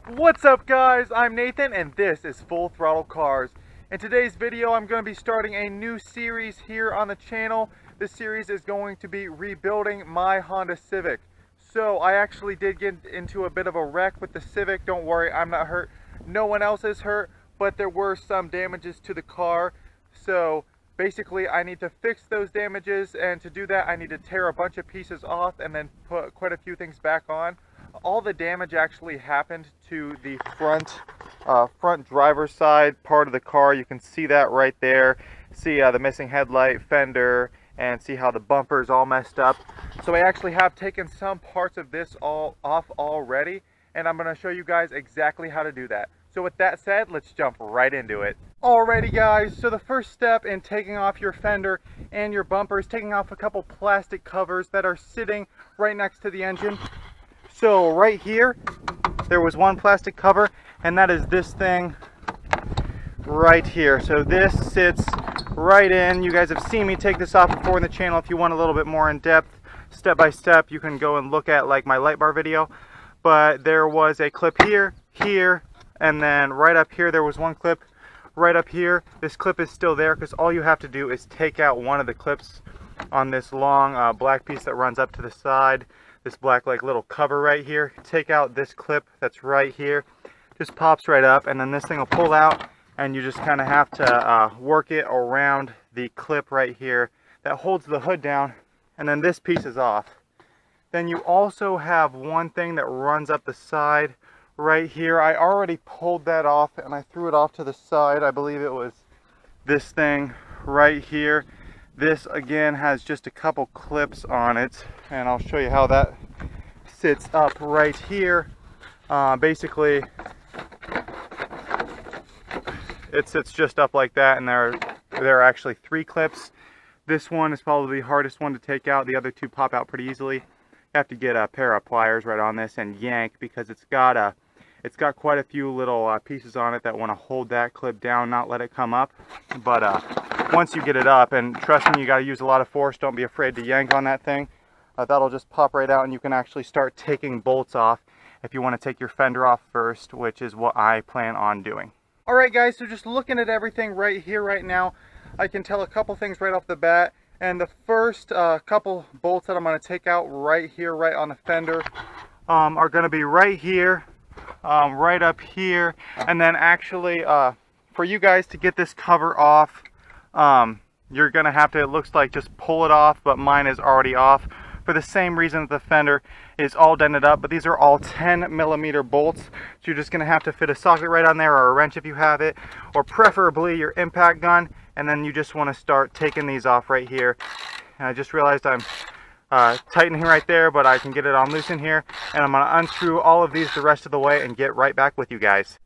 What's up guys, I'm Nathan and this is Full Throttle Cars. In today's video I'm going to be starting a new series here on the channel. This series is going to be rebuilding my Honda Civic. So I actually did get into a bit of a wreck with the Civic. Don't worry, I'm not hurt. No one else is hurt, but there were some damages to the car. So basically I need to fix those damages, and to do that I need to tear a bunch of pieces off and then put quite a few things back on. All the damage actually happened to the front driver's side part of the car. You can see that right there. See the missing headlight, fender, and see how the bumper is all messed up. So I actually have taken some parts of this all off already, and I'm going to show you guys exactly how to do that. So with that said, let's jump right into it. Alrighty guys, so the first step in taking off your fender and your bumper is taking off a couple plastic covers that are sitting right next to the engine. So right here, there was one plastic cover, and that is this thing right here. So this sits right in. You guys have seen me take this off before in the channel. If you want a little bit more in depth, step by step, you can go and look at like my light bar video. But there was a clip here, here, and then right up here there was one clip right up here. This clip is still there because all you have to do is take out one of the clips on this long black piece that runs up to the side. This black like little cover right here. Take out this clip that's right here. Just pops right up, and then this thing will pull out, and you just kind of have to work it around the clip right here that holds the hood down, and then this piece is off. Then you also have one thing that runs up the side right here. I already pulled that off and I threw it off to the side. I believe it was this thing right here. This again has just a couple clips on it, and I'll show you how that sits up right here. Basically it sits just up like that, and there are actually 3 clips. This one is probably the hardest one to take out. The other 2 pop out pretty easily. You have to get a pair of pliers right on this and yank, because it's got quite a few little pieces on it that want to hold that clip down, not let it come up. But once you get it up, and trust me, you got to use a lot of force, don't be afraid to yank on that thing. That'll just pop right out, and you can actually start taking bolts off if you want to take your fender off first, which is what I plan on doing. Alright guys, so just looking at everything right here right now, I can tell a couple things right off the bat. And the first couple bolts that I'm going to take out right here, right on the fender, are going to be right here, right up here. And then actually, for you guys to get this cover off, you're going to have to, it looks like, just pull it off, but mine is already off for the same reason that the fender is all dented up. But these are all 10mm bolts, so you're just going to have to fit a socket right on there, or a wrench if you have it, or preferably your impact gun. And then you just want to start taking these off right here. And I just realized I'm tightening right there, but I can get it on loose in here. And I'm going to unscrew all of these the rest of the way and get right back with you guys.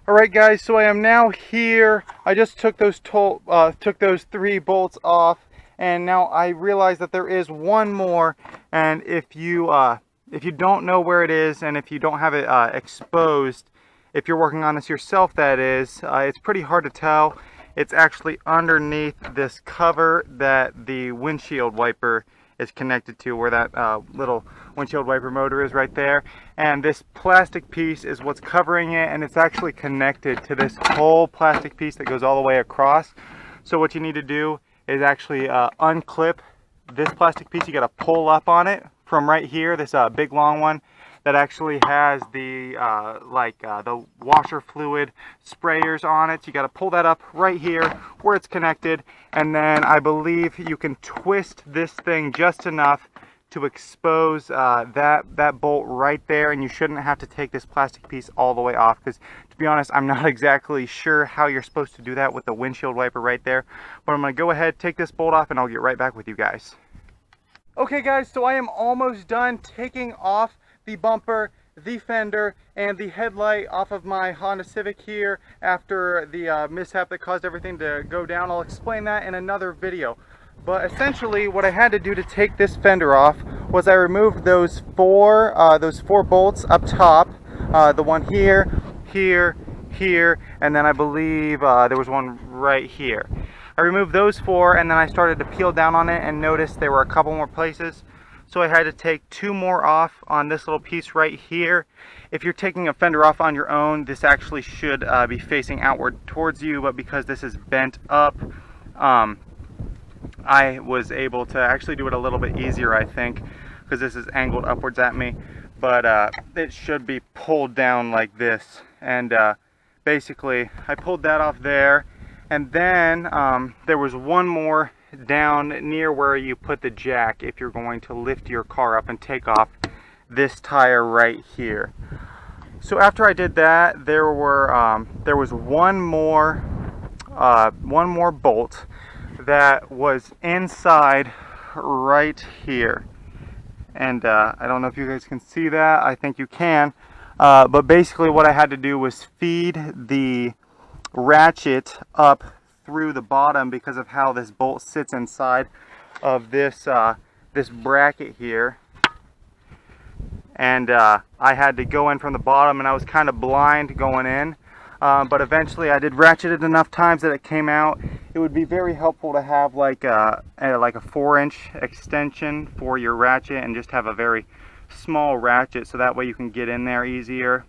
Alright guys, so I am now here. I just took those 3 bolts off, and now I realize that there is one more. And if you don't know where it is, and if you don't have it exposed, if you're working on this yourself, that is, it's pretty hard to tell. It's actually underneath this cover that the windshield wiper is connected to, where that little windshield wiper motor is right there. And this plastic piece is what's covering it, and it's actually connected to this whole plastic piece that goes all the way across. So what you need to do is actually unclip this plastic piece. You got to pull up on it from right here, this big long one that actually has the the washer fluid sprayers on it. You got to pull that up right here where it's connected, and then I believe you can twist this thing just enough to expose that bolt right there, and you shouldn't have to take this plastic piece all the way off, because to be honest, I'm not exactly sure how you're supposed to do that with the windshield wiper right there. But I'm going to go ahead, take this bolt off, and I'll get right back with you guys. Okay guys, so I am almost done taking off the bumper, the fender, and the headlight off of my Honda Civic here after the mishap that caused everything to go down. I'll explain that in another video. But essentially what I had to do to take this fender off was I removed those four bolts up top, the one here, here, here, and then I believe there was one right here. I removed those 4, and then I started to peel down on it and noticed there were a couple more places. so I had to take 2 more off on this little piece right here. If you're taking a fender off on your own, this actually should be facing outward towards you, but because this is bent up, I was able to actually do it a little bit easier, I think, because this is angled upwards at me. But it should be pulled down like this, and basically I pulled that off there, and then there was one more down near where you put the jack if you're going to lift your car up and take off this tire right here. So after I did that, there was one more bolt that was inside right here. And I don't know if you guys can see that. I think you can. But basically what I had to do was feed the ratchet up through the bottom because of how this bolt sits inside of this this bracket here. And I had to go in from the bottom, and I was kind of blind going in. But eventually I did ratchet it enough times that it came out. It would be very helpful to have like a 4-inch extension for your ratchet, and just have a very small ratchet so that way you can get in there easier.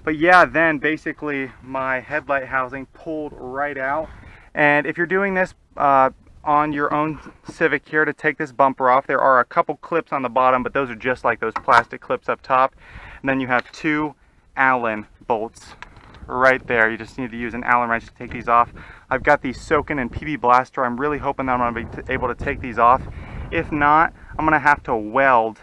But yeah, then basically my headlight housing pulled right out. And if you're doing this on your own Civic here to take this bumper off, there are a couple clips on the bottom, but those are just like those plastic clips up top. And then you have 2 Allen bolts right there. You just need to use an Allen wrench to take these off. I've got these soaking in PB Blaster. I'm really hoping that I'm going to be able to take these off. If not, I'm going to have to weld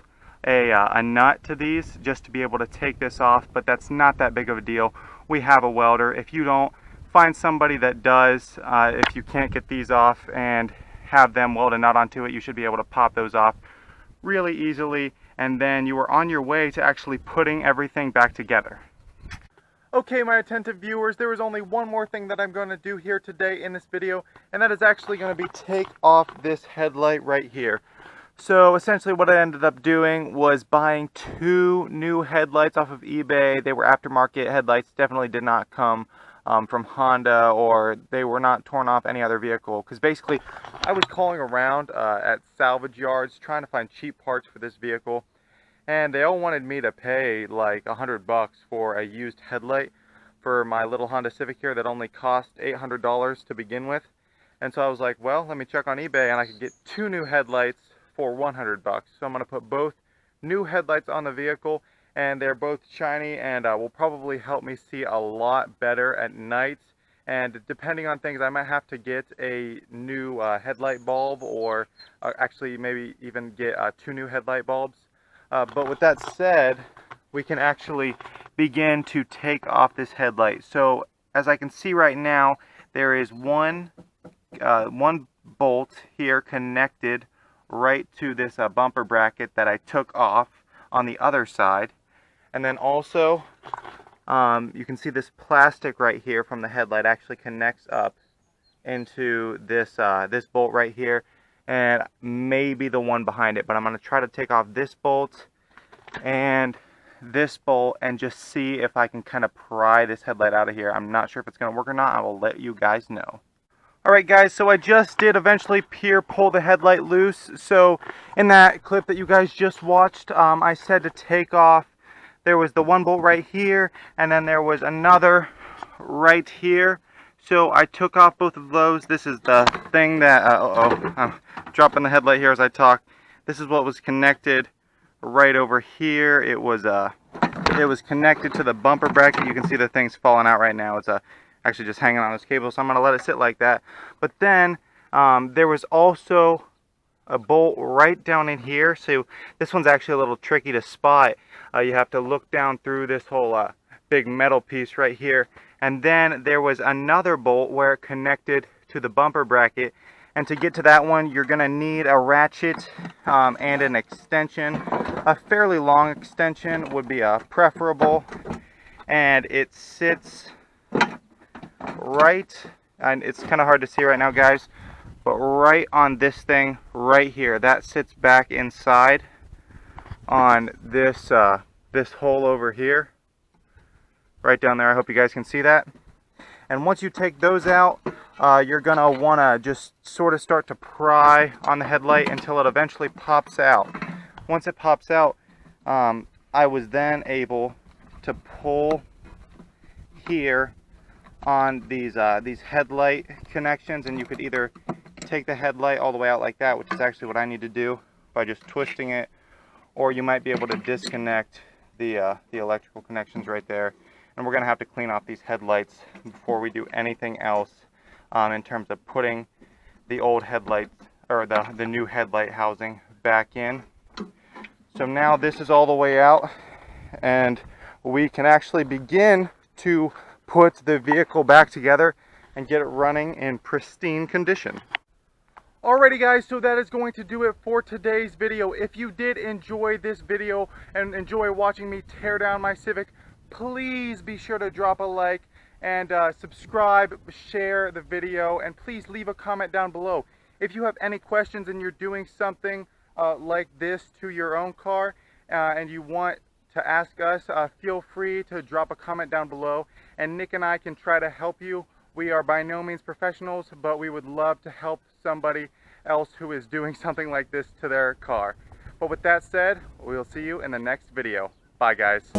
a nut to these just to be able to take this off, but that's not that big of a deal. We have a welder. If you don't, find somebody that does. If you can't get these off and have them weld a nut onto it, you should be able to pop those off really easily, and then you are on your way to actually putting everything back together. Okay, my attentive viewers, there is only one more thing that I'm going to do here today in this video, and that is actually going to be take off this headlight right here. So essentially what I ended up doing was buying 2 new headlights off of eBay. They were aftermarket headlights, definitely did not come from Honda, or they were not torn off any other vehicle. Because basically I was calling around at salvage yards trying to find cheap parts for this vehicle, and they all wanted me to pay like $100 for a used headlight for my little Honda Civic here that only cost $800 to begin with. And so I was like, well, let me check on eBay, and I could get 2 new headlights for $100. So I'm going to put both new headlights on the vehicle, and they're both shiny, and will probably help me see a lot better at night. And depending on things, I might have to get a new headlight bulb, or actually maybe even get 2 new headlight bulbs. But with that said, we can actually begin to take off this headlight. So as I can see right now, there is one bolt here connected right to this bumper bracket that I took off on the other side. And then also you can see this plastic right here from the headlight actually connects up into this this bolt right here, and maybe the one behind it. But I'm going to try to take off this bolt and this bolt and just see if I can kind of pry this headlight out of here. I'm not sure if it's going to work or not. I will let you guys know. Alright guys, so I just did eventually pull the headlight loose. So in that clip that you guys just watched, I said to take off, there was the one bolt right here, and then there was another right here. So I took off both of those. This is the thing that, I'm dropping the headlight here as I talk. This is what was connected right over here. It was connected to the bumper bracket. You can see the thing's falling out right now. It's actually just hanging on this cable, so I'm going to let it sit like that. But then there was also a bolt right down in here. So this one's actually a little tricky to spot. You have to look down through this whole big metal piece right here. And then there was another bolt where it connected to the bumper bracket. And to get to that one, you're going to need a ratchet and an extension. A fairly long extension would be preferable. And it sits right, and it's kind of hard to see right now guys, but right on this thing right here, that sits back inside on this this hole over here, right down there. I hope you guys can see that. And once you take those out, you're gonna wanna just sort of start to pry on the headlight until it eventually pops out. Once it pops out, I was then able to pull here on these headlight connections, and you could either take the headlight all the way out like that, which is actually what I need to do by just twisting it, or you might be able to disconnect the electrical connections right there. And we're gonna have to clean off these headlights before we do anything else in terms of putting the old headlights or the new headlight housing back in. So now this is all the way out, and we can actually begin to put the vehicle back together and get it running in pristine condition. Alrighty guys, so that is going to do it for today's video. If you did enjoy this video and enjoy watching me tear down my Civic, please be sure to drop a like and subscribe, share the video, and please leave a comment down below. If you have any questions and you're doing something like this to your own car and you want to ask us, feel free to drop a comment down below, and Nick and I can try to help you. We are by no means professionals, but we would love to help somebody else who is doing something like this to their car. But with that said, we'll see you in the next video. Bye guys.